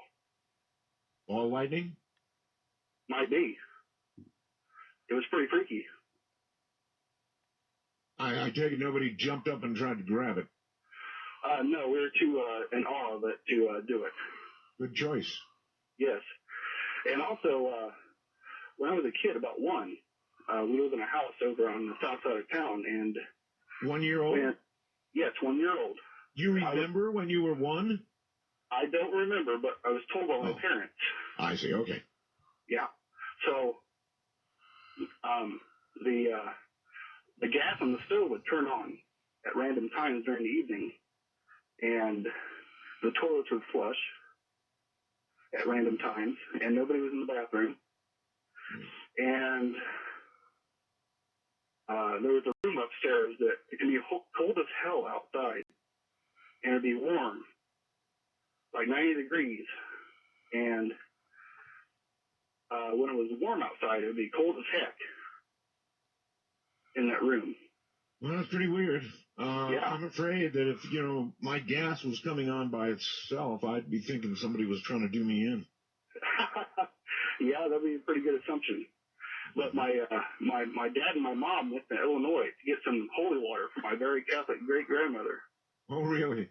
Ball lightning? Might be. It was pretty freaky. I take it nobody jumped up and tried to grab it. No, we were too in awe of it to do it. Good choice. Yes. And also, when I was a kid, about one, we lived in a house over on the south side of town, and 1 year old? Yes, 1 year old. You remember when you were one? I don't remember, but I was told by my parents. I see, okay. Yeah. So, the gas on the stove would turn on at random times during the evening, and the toilets would flush at random times, and nobody was in the bathroom. And there was a room upstairs that it can be cold as hell outside, and it'd be warm, like 90 degrees. And when it was warm outside, it would be cold as heck in that room. Well, that's pretty weird. Yeah. I'm afraid that if, my gas was coming on by itself, I'd be thinking somebody was trying to do me in. Yeah, that'd be a pretty good assumption. But my dad and my mom went to Illinois to get some holy water for my very Catholic great-grandmother. Oh, really?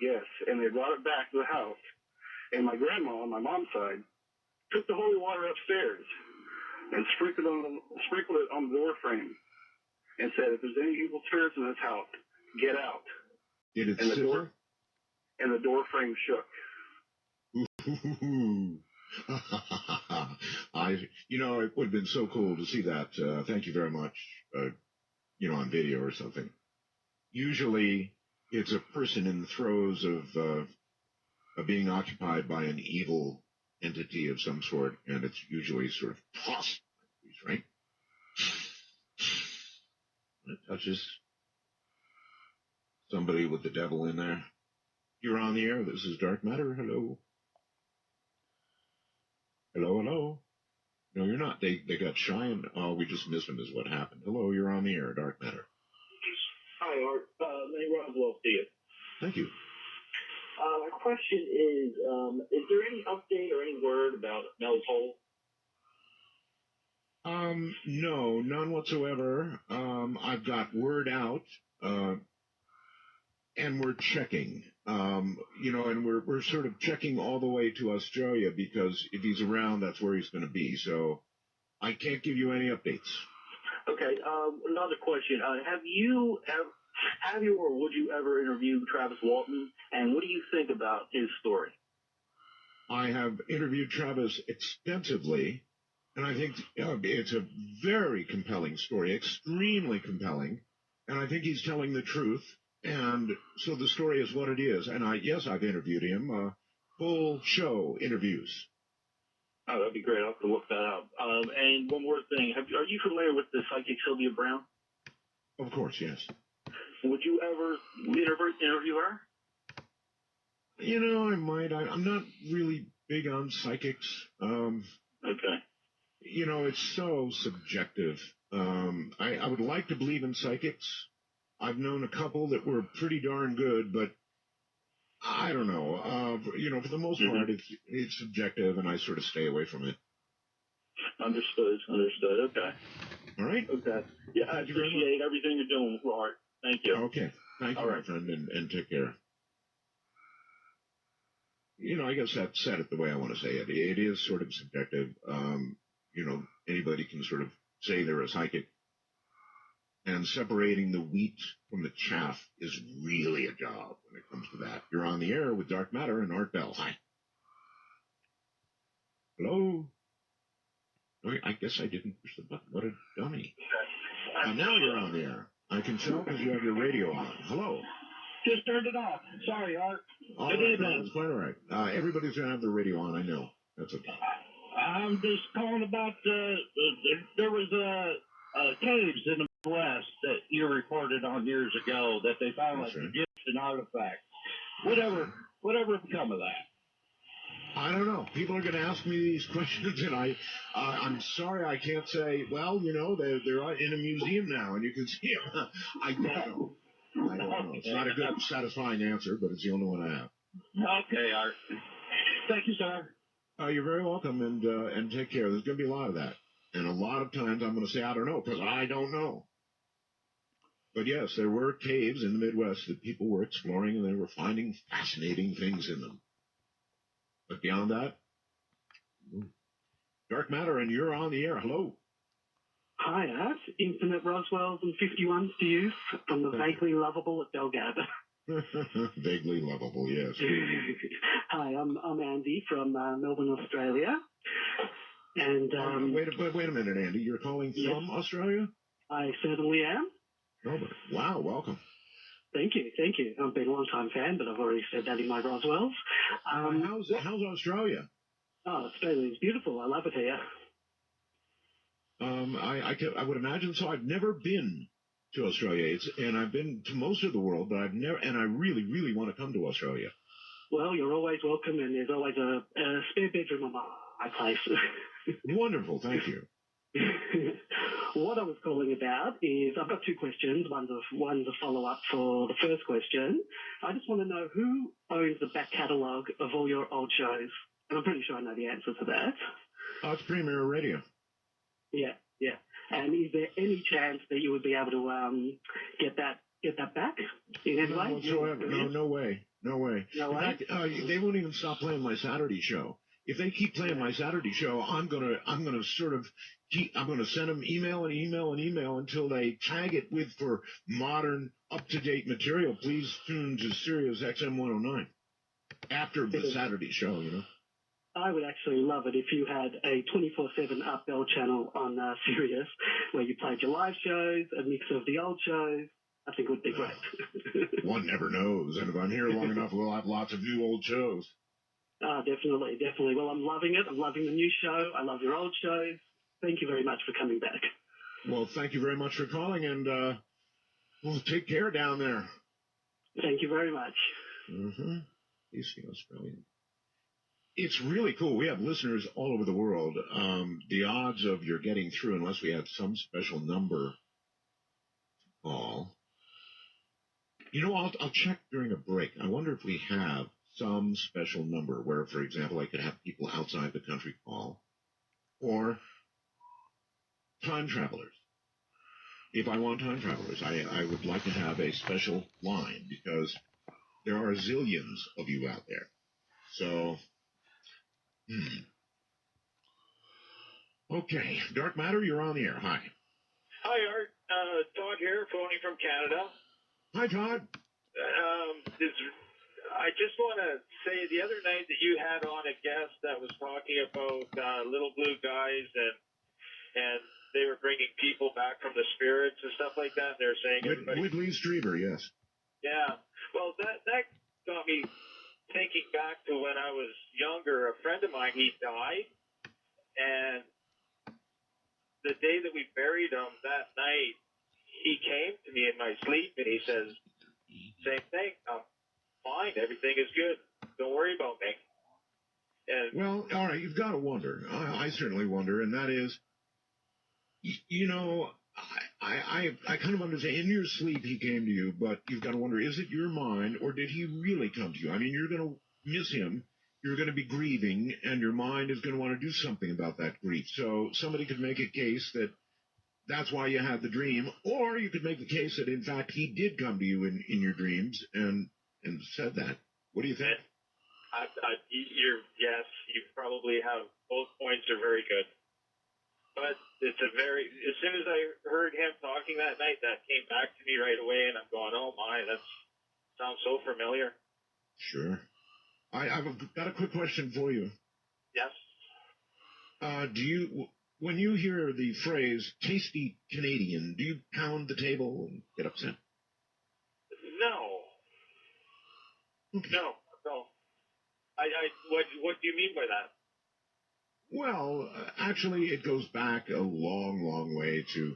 Yes, and they brought it back to the house. And my grandma on my mom's side took the holy water upstairs and sprinkled it on the door frame, and said, "If there's any evil spirits in this house, get out." Did it and the sit door and the door frame shook. It would have been so cool to see that. Thank you very much. On video or something. Usually, it's a person in the throes of being occupied by an evil entity of some sort, and it's usually sort of tossed, right? It touches somebody with the devil in there. You're on the air. This is Dark Matter. Hello. Hello. No, you're not. They got shy and, we just missed them is what happened. Hello, you're on the air, Dark Matter. Hi, Art. Name Roswell to you. Thank you. My question is there any update or any word about Mel's Hole? No, none whatsoever. I've got word out, and we're checking. And we're sort of checking all the way to Australia because if he's around, that's where he's going to be. So I can't give you any updates. Okay. Another question. Have you or would you ever interview Travis Walton? And what do you think about his story? I have interviewed Travis extensively, and I think it's a very compelling story, extremely compelling. And I think he's telling the truth. And so the story is what it is. And I've interviewed him, full show interviews. Oh, that'd be great. I'll have to look that up. And one more thing. Are you familiar with the psychic Sylvia Brown? Of course, yes. Would you ever interview her? I might. I'm not really big on psychics. Okay. It's so subjective. I would like to believe in psychics. I've known a couple that were pretty darn good, but I don't know. For the most part, it's subjective, and I sort of stay away from it. Understood. Okay. All right. Okay. Yeah, I appreciate everything you're doing, Art. Thank you. Okay. Thank you, my friend, and take care. I guess that said it the way I want to say it. It is sort of subjective. Anybody can sort of say they're a psychic. And separating the wheat from the chaff is really a job when it comes to that. You're on the air with Dark Matter and Art Bell. Hi. Hello? I guess I didn't push the button. What a dummy. Now you're on the air. I can tell because you have your radio on. Hello. Just turned it off. Sorry, Art. All right, that's quite all right. Everybody's going to have their radio on, I know. That's okay. I'm just calling about there was caves in the West that you reported on years ago that they found like gifts and artifacts. Whatever become of that? I don't know. People are going to ask me these questions, and I'm sorry I can't say, well, they're in a museum now, and you can see them. I don't know. It's not a good, satisfying answer, but it's the only one I have. Okay, Art. Thank you, sir. You're very welcome, and take care. There's going to be a lot of that. And a lot of times I'm going to say, I don't know, because I don't know. But yes, there were caves in the Midwest that people were exploring, and they were finding fascinating things in them. But beyond that, Dark Matter, and you're on the air. Hello. Hi, Art. Infinite Roswells and 51s to you from the vaguely lovable at Delgado. Vaguely lovable, yes. Hi, I'm Andy from Melbourne, Australia. And wait a minute, Andy. You're calling from Australia? I certainly am. Melbourne. Wow, welcome. Thank you. I've been a long-time fan, but I've already said that in my Roswells. How's Australia? Oh, Australia's beautiful. I love it here. I would imagine so. I've never been to Australia, and I've been to most of the world, but I've never, and I really, really want to come to Australia. Well, you're always welcome, and there's always a spare bedroom on my place. Wonderful, thank you. What I was calling about is I've got two questions. One's a follow-up for the first question. I just want to know who owns the back catalogue of all your old shows, and I'm pretty sure I know the answer to that. It's Premier Radio. Yeah. And is there any chance that you would be able to get that back in any way? Whatsoever. No way. In fact, they won't even stop playing my Saturday show. If they keep playing my Saturday show, I'm gonna sort of I'm going to send them email and email and email until they tag it with for modern, up-to-date material. Please tune to Sirius XM 109 after the Saturday show, you know. I would actually love it if you had a 24/7 Up Bell channel on Sirius where you played your live shows, a mix of the old shows. I think it would be great. One never knows, and if I'm here long enough, we'll have lots of new old shows. Definitely, definitely. Well, I'm loving it. I'm loving the new show. I love your old shows. Thank you very much for coming back. Well, thank you very much for calling, and well, take care down there. Thank you very much. Mm-hmm. Easy Australian. It's really cool. We have listeners all over the world. The odds of you're getting through, unless we have some special number to call. You know, I'll check during a break. I wonder if we have some special number where, for example, I could have people outside the country call, or time travelers. If I want time travelers, I would like to have a special line because there are zillions of you out there. So, Okay, Dark Matter, you're on the air. Hi. Hi, Art. Todd here, phoning from Canada. Hi, Todd. I just want to say the other night that you had on a guest that was talking about little blue guys and they were bringing people back from the spirits and stuff like that. They're saying everybody. Whitley Strieber, yes. Yeah. Well, that got me thinking back to when I was younger. A friend of mine, he died, and the day that we buried him, that night, he came to me in my sleep and he says, "Same thing. I'm fine. Everything is good. Don't worry about me." And well, all right, you've got to wonder. I certainly wonder, and that is, you know, I kind of understand. In your sleep, he came to you, but you've got to wonder, is it your mind, or did he really come to you? I mean, you're going to miss him. You're going to be grieving, and your mind is going to want to do something about that grief. So somebody could make a case that that's why you had the dream, or you could make the case that, in fact, he did come to you in your dreams and said that. What do you think? Yes, you probably have both points are very good. But as soon as I heard him talking that night, that came back to me right away, and I'm going, oh my, that sounds so familiar. Sure. I've got a quick question for you. Yes. When you hear the phrase "tasty Canadian," do you pound the table and get upset? No. Okay. No. What do you mean by that? Well, actually, it goes back a long, long way to,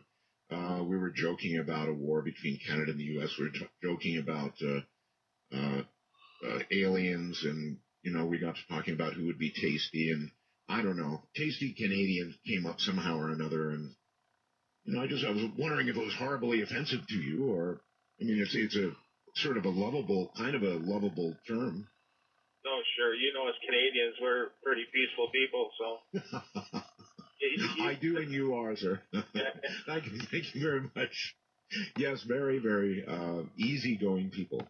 we were joking about a war between Canada and the U.S. We were joking about aliens, and, you know, we got to talking about who would be tasty, and I don't know, tasty Canadian came up somehow or another, and, you know, I was wondering if it was horribly offensive to you, or, I mean, it's a sort of a lovable term. No, sure. You know, as Canadians, we're pretty peaceful people, so. I do, and you are, sir. Thank you very much. Yes, very, very easygoing people.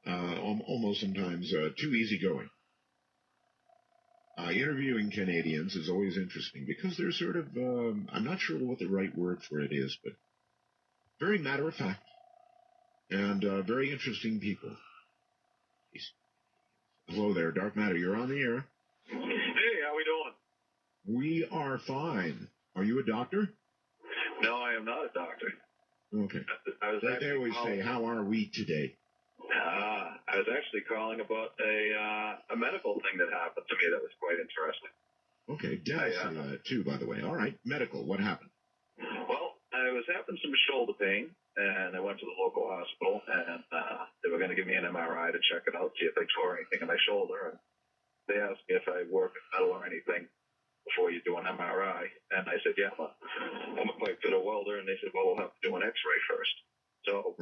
Almost sometimes too easygoing. Interviewing Canadians is always interesting because they're sort of, I'm not sure what the right word for it is, but very matter of fact and very interesting people. Hello there, Dark Matter. You're on the air. Hey, how we doing? We are fine. Are you a doctor? No, I am not a doctor. Okay. They always say, "How are we today?" I was actually calling about a medical thing that happened to me that was quite interesting. Okay, Dennis, too, by the way. All right, medical. What happened? Well, I was having some shoulder pain, and I went to the local hospital, and they were going to give me an MRI to check it out, see if they tore anything in my shoulder. And they asked me if I work with metal or anything before you do an MRI. And I said, yeah, I'm a pipe fitter welder. And they said, well, we'll have to do an X-ray first. So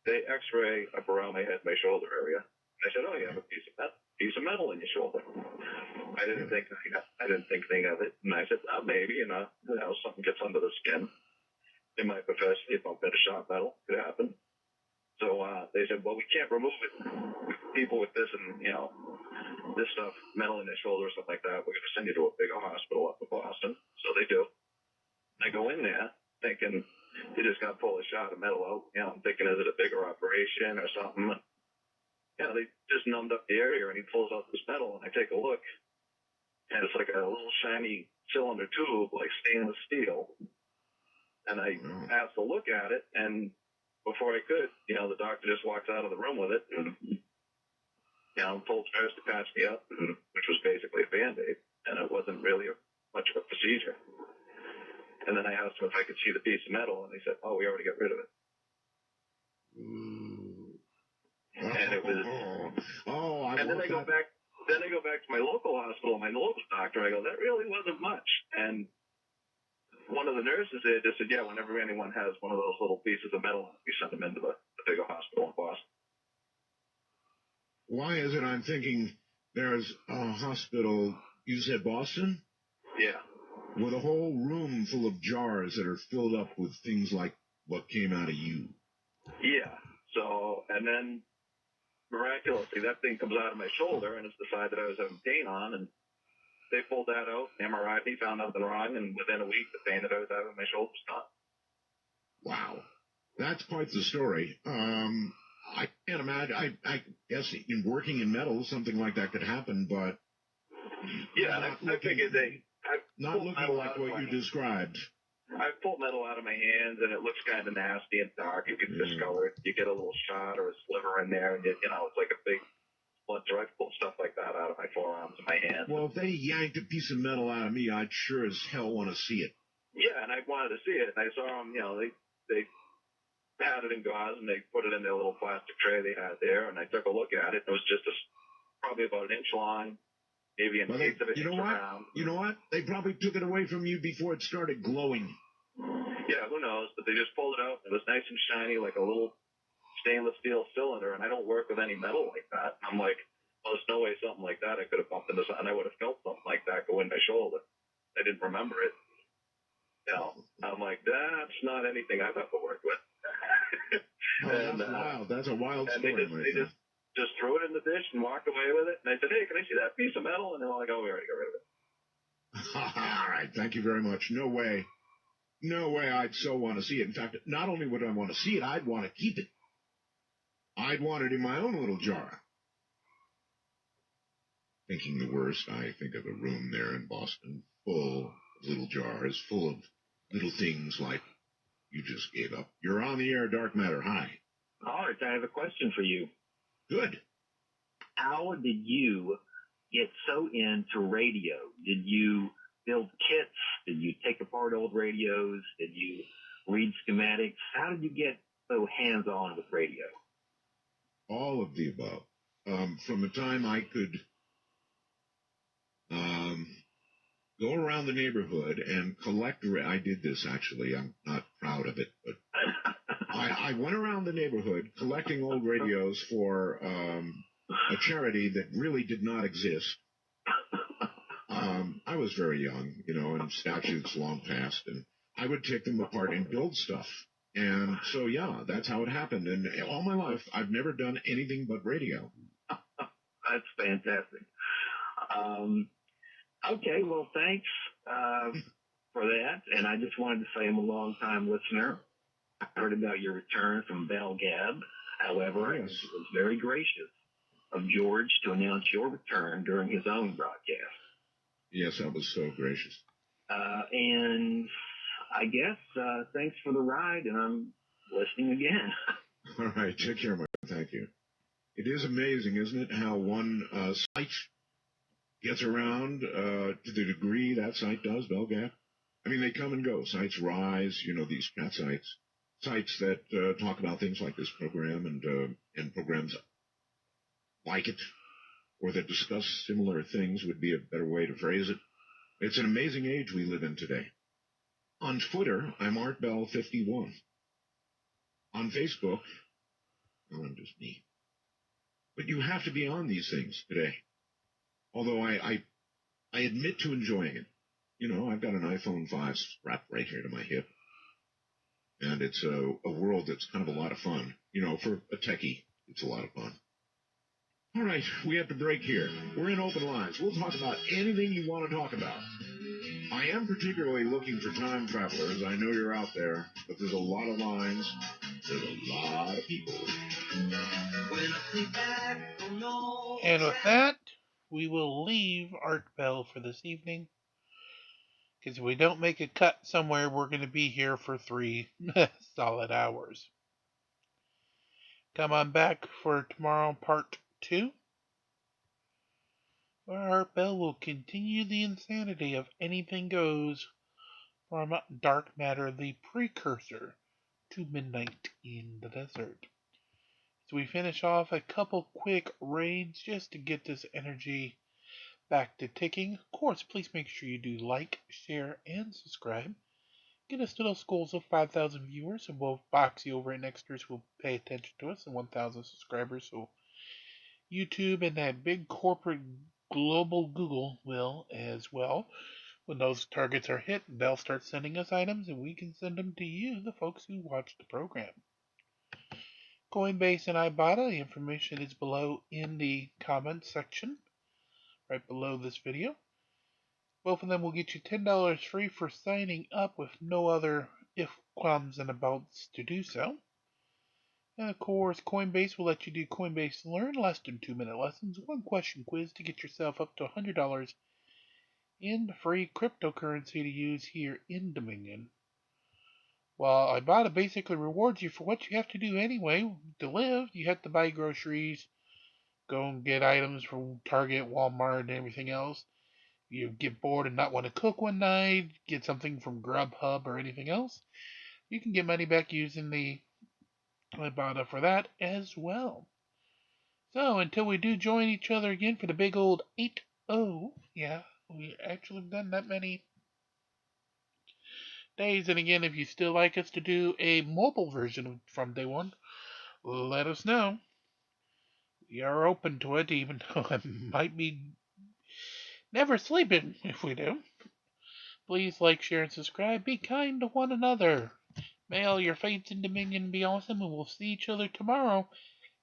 they X-ray up around my head, my shoulder area. And I said, oh, you have a piece of metal in your shoulder. I didn't think anything of it. And I said, well, maybe, something gets under the skin. In my profession, if I'm bit of sharp metal, could happen. So they said, well, we can't remove it. People with this and, this stuff, metal in the shoulder or something like that, we're going to send you to a bigger hospital up in Boston. So they do. I go in there thinking they just got to pull a shot of metal out. You know, I'm thinking, is it a bigger operation or something? Yeah, they just numbed up the area, and he pulls out this metal, and I take a look, and it's like a little shiny cylinder tube, like stainless steel. And I asked to look at it, and before I could, the doctor just walks out of the room with it, and told first to patch me up, which was basically a Band-Aid, and it wasn't really much of a procedure. And then I asked them if I could see the piece of metal, and they said, "Oh, we already got rid of it." And it was. And then I go back. Then I go back to my local hospital, my local doctor. I go, "That really wasn't much." And one of the nurses there just said, "Yeah, whenever anyone has one of those little pieces of metal, we send them into the bigger hospital in Boston." Why is it I'm thinking there's a hospital, you said Boston? Yeah. With a whole room full of jars that are filled up with things like what came out of you. Yeah. So, and then miraculously, that thing comes out of my shoulder, and it's the side that I was having pain on, and they pulled that out, MRI'd me, found nothing wrong, and within a week, the pain that I was having in my shoulder was gone. Wow. That's quite the story. I can't imagine. I guess in working in metal, something like that could happen, but yeah, I figured not looking like what you described. I pulled metal out of my hands, and it looks kind of nasty and dark. You can discolor it. You get a little shot or a sliver in there, and it's like a big splinter. I pulled stuff like that out of my forearms and my hands. Well, if they yanked a piece of metal out of me, I'd sure as hell want to see it. Yeah, and I wanted to see it. And I saw them, they had it in gauze, and they put it in their little plastic tray they had there, and I took a look at it. It was just probably about an inch long, maybe an eighth of an inch around. You know what? They probably took it away from you before it started glowing. Yeah, who knows? But they just pulled it out. It was nice and shiny, like a little stainless steel cylinder, and I don't work with any metal like that. I'm like, well, there's no way something like that I could have bumped into something. I would have felt something like that go in my shoulder. I didn't remember it. I'm like, that's not anything I've ever worked with. That's wild. That's a wild story. They just threw it in the dish and walked away with it. And I said, "Hey, can I see that piece of metal?" And they're like, "Oh, we already got rid of it." All right. Thank you very much. No way. No way I'd so want to see it. In fact, not only would I want to see it, I'd want to keep it. I'd want it in my own little jar. Thinking the worst, I think of a room there in Boston full of little jars, full of little things like you just gave up. You're on the air, Dark Matter. Hi. All right, I have a question for you. Good. How did you get so into radio? Did you build kits? Did you take apart old radios? Did you read schematics? How did you get so hands-on with radio? All of the above. From the time I could go around the neighborhood and collect. I did this, actually. I'm not proud of it, but I went around the neighborhood collecting old radios for a charity that really did not exist. I was very young, and statutes long past, and I would take them apart and build stuff. And so, yeah, that's how it happened. And all my life, I've never done anything but radio. That's fantastic. Okay, well, thanks for that. And I just wanted to say I'm a long-time listener. I heard about your return from Bell Gab. However, It was very gracious of George to announce your return during his own broadcast. Yes, that was so gracious. And I guess thanks for the ride, and I'm listening again. All right, take care, my friend. Thank you. It is amazing, isn't it, how one site gets around to the degree that site does, Bell Gap. I mean, they come and go. Sites rise, these cat sites. Sites that talk about things like this program and programs like it, or that discuss similar things would be a better way to phrase it. It's an amazing age we live in today. On Twitter, I'm ArtBell51. On Facebook, I'm just me. But you have to be on these things today. Although I admit to enjoying it. I've got an iPhone 5 strapped right here to my hip. And it's a world that's kind of a lot of fun. For a techie, it's a lot of fun. All right, we have to break here. We're in open lines. We'll talk about anything you want to talk about. I am particularly looking for time travelers. I know you're out there, but there's a lot of lines. There's a lot of people. And with that, we will leave Art Bell for this evening. Because if we don't make a cut somewhere, we're going to be here for 3 solid hours. Come on back for tomorrow, part 2. Where Art Bell will continue the insanity of anything goes from Dark Matter, the precursor to Midnight in the Desert. So we finish off a couple quick raids just to get this energy back to ticking. Of course, please make sure you do like, share, and subscribe. Get us to those goals of 5,000 viewers, and we'll Boxy over at Nexters will pay attention to us, and 1,000 subscribers. So YouTube and that big corporate global Google will as well. When those targets are hit, they'll start sending us items, and we can send them to you, the folks who watch the program. CoinBase and Ibotta, the information is below in the comments section, right below this video. Both of them will get you $10 free for signing up with no other if, qualms, and abouts to do so. And of course, Coinbase will let you do Coinbase and Learn, less than 2-minute lessons, one question quiz to get yourself up to $100 in free cryptocurrency to use here in Dominion. While Ibotta basically rewards you for what you have to do anyway to live. You have to buy groceries, go and get items from Target, Walmart, and everything else. You get bored and not want to cook one night, get something from Grubhub or anything else, you can get money back using the Ibotta for that as well. So until we do join each other again for the big old 8-0, yeah, we actually done that many days. And again, if you still like us to do a mobile version from day one, let us know. We are open to it, even though I might be never sleeping if we do. Please like, share, and subscribe. Be kind to one another. May all your fates in Dominion be awesome, and we'll see each other tomorrow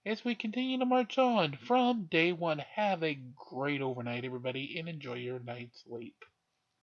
as we continue to march on from day one. Have a great overnight, everybody, and enjoy your night's sleep.